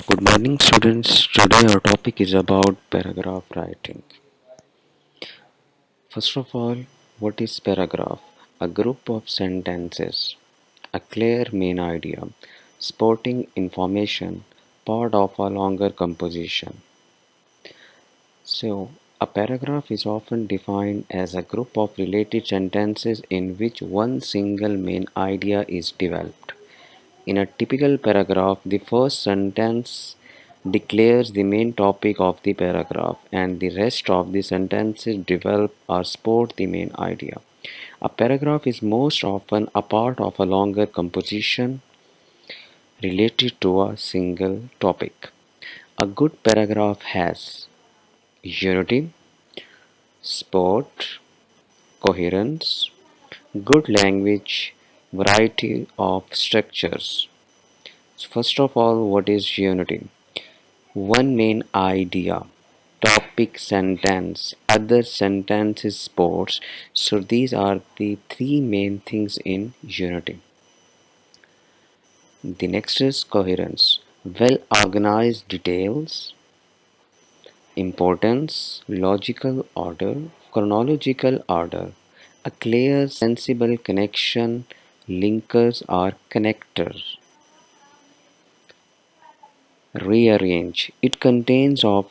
Good morning, students. Today our topic is about paragraph writing. First of all, what is paragraph? A group of sentences, a clear main idea, supporting information, part of a longer composition. So, a paragraph is often defined as a group of related sentences in which one single main idea is developed. In a typical paragraph, the first sentence declares the main topic of the paragraph, and the rest of the sentences develop or support the main idea. A paragraph is most often a part of a longer composition related to a single topic. A good paragraph has unity, support, coherence, good language, variety of structures. So first of all, what is unity? One main idea, topic, sentence, other sentence is sports. So these are the three main things in unity. The next is coherence. Well organized details, importance, logical order, chronological order, a clear, sensible connection, linkers or connectors. Rearrange. It contains of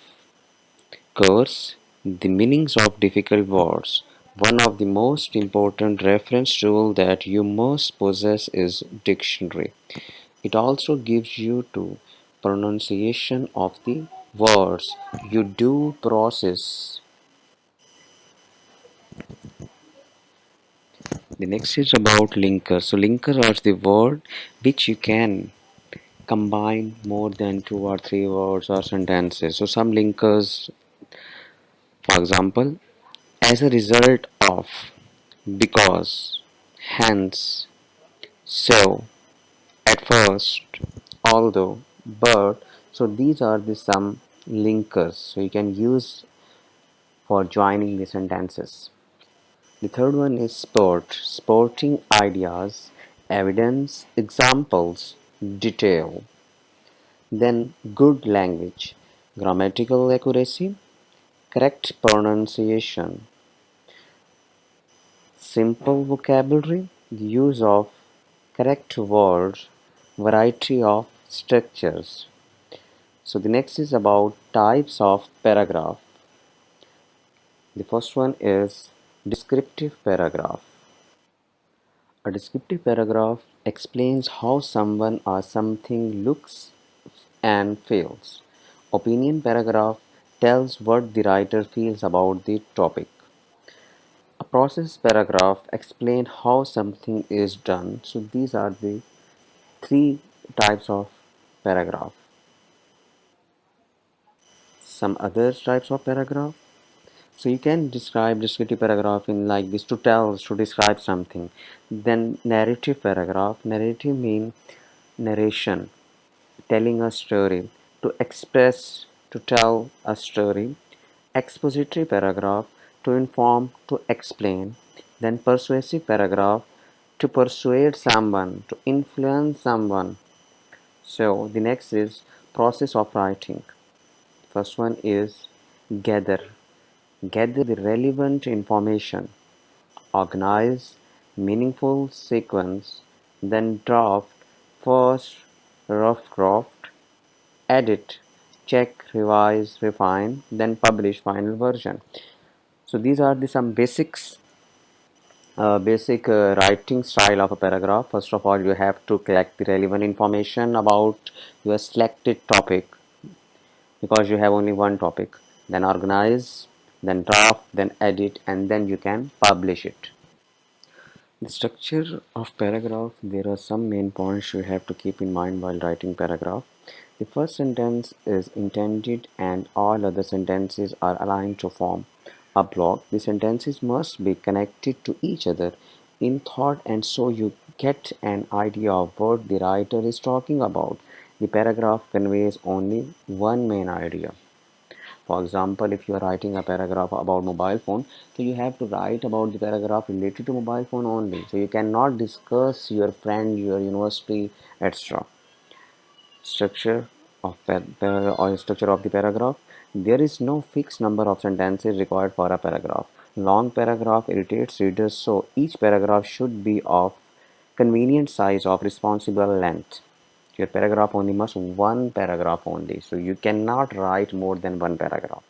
course, the meanings of difficult words. One of the most important reference tools that you must possess is dictionary. It also gives you to pronunciation of the words you do process. The next is about linkers. So linkers are the word which you can combine more than two or three words or sentences. So some linkers, for example, as a result of, because, hence, so, at first, although, but. So these are the some linkers. So you can use for joining the sentences. The third one is sport. Sporting ideas, evidence, examples, detail. Then good language, grammatical accuracy, correct pronunciation, simple vocabulary, the use of correct words, variety of structures. So the next is about types of paragraph. The first one is descriptive paragraph. A descriptive paragraph explains how someone or something looks and feels. Opinion paragraph tells what the writer feels about the topic. A process paragraph explains how something is done. So these are the three types of paragraph. Some other types of paragraph. So you can describe descriptive paragraph in like this to tell, to describe something. Then narrative paragraph. Narrative means narration, telling a story, to express, to tell a story. Expository paragraph, to inform, to explain. Then persuasive paragraph, to persuade someone, to influence someone. So the next is process of writing. First one is gather. Gather the relevant information. Organize meaningful sequence. Then draft. First rough draft. Edit. Check, revise, refine. Then publish final version. So these are the some basic writing style of a paragraph. First of all, you have to collect the relevant information about your selected topic because you have only one topic. Then organize, then draft, then edit, and then you can publish it. The structure of paragraph, there are some main points you have to keep in mind while writing paragraph. The first sentence is intended and all other sentences are aligned to form a block. The sentences must be connected to each other in thought and so you get an idea of what the writer is talking about. The paragraph conveys only one main idea. For example, if you are writing a paragraph about mobile phone, so you have to write about the paragraph related to mobile phone only. So you cannot discuss your friend, your university, etc. Structure. of or structure of the paragraph. There is no fixed number of sentences required for a paragraph. Long paragraph irritates readers, so each paragraph should be of convenient size of responsible length. Your paragraph only must one paragraph only, so you cannot write more than one paragraph.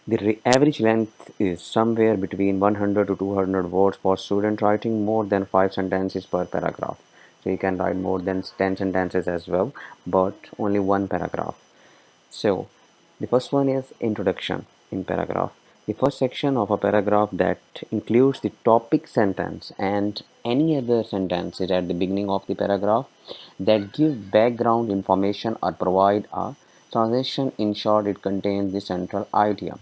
The average length is somewhere between 100 to 200 words for student writing more than 5 sentences per paragraph. So you can write more than 10 sentences as well, but only one paragraph. So the first one is introduction in paragraph. The first section of a paragraph that includes the topic sentence and any other sentences at the beginning of the paragraph that give background information or provide a transition. In short, it contains the central idea.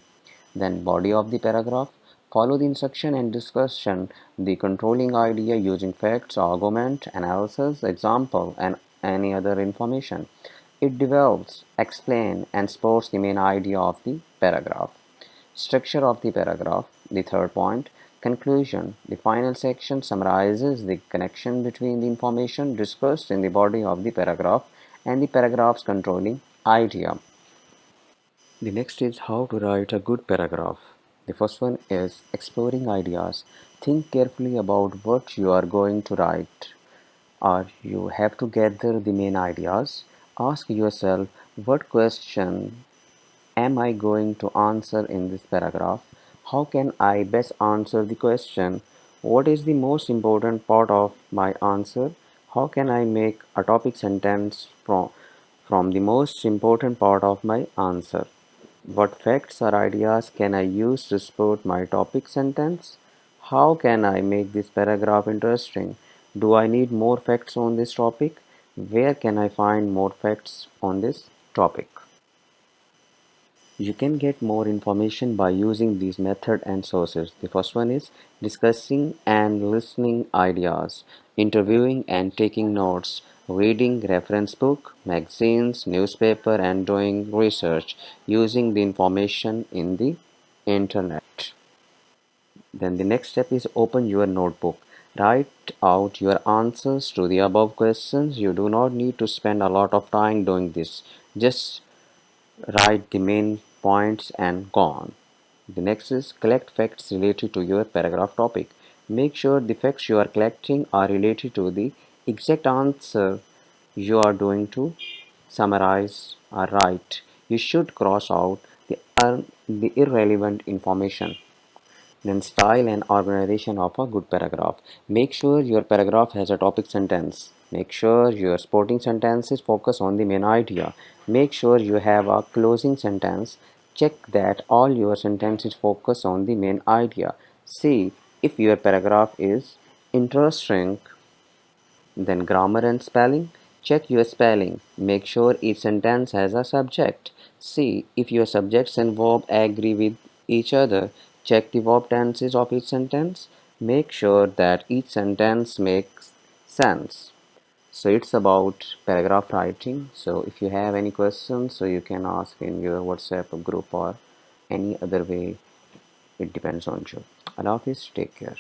Then body of the paragraph. Follow the instruction and discussion the controlling idea using facts, argument, analysis, example, and any other information. It develops, explains, and supports the main idea of the paragraph. Structure of the paragraph. The third point. Conclusion. The final section summarizes the connection between the information discussed in the body of the paragraph and the paragraph's controlling idea. The next is how to write a good paragraph. The first one is exploring ideas. Think carefully about what you are going to write, or you have to gather the main ideas. Ask yourself, what question am I going to answer in this paragraph? How can I best answer the question? What is the most important part of my answer? How can I make a topic sentence from the most important part of my answer? What facts or ideas can I use to support my topic sentence? How can I make this paragraph interesting? Do I need more facts on this topic? Where can I find more facts on this topic? You can get more information by using these methods and sources. The first one is discussing and listening ideas, interviewing and taking notes, reading reference book, magazines, newspaper, and doing research using the information in the internet. Then the next step is open your notebook. Write out your answers to the above questions. You do not need to spend a lot of time doing this. Just write the main points and go on. The next is collect facts related to your paragraph topic. Make sure the facts you are collecting are related to the exact answer you are doing to summarize or write. You should cross out the irrelevant information. Then style and organization of a good paragraph. Make sure your paragraph has a topic sentence. Make sure your supporting sentences focus on the main idea. Make sure you have a closing sentence. Check that all your sentences focus on the main idea. See if your paragraph is interesting. Then grammar and spelling. Check your spelling. Make sure each sentence has a subject. See if your subjects and verb agree with each other. Check the verb tenses of each sentence. Make sure that each sentence makes sense. So it's about paragraph writing. So if you have any questions, so you can ask in your WhatsApp group or any other way. It depends on you. Allah Hafiz, take care.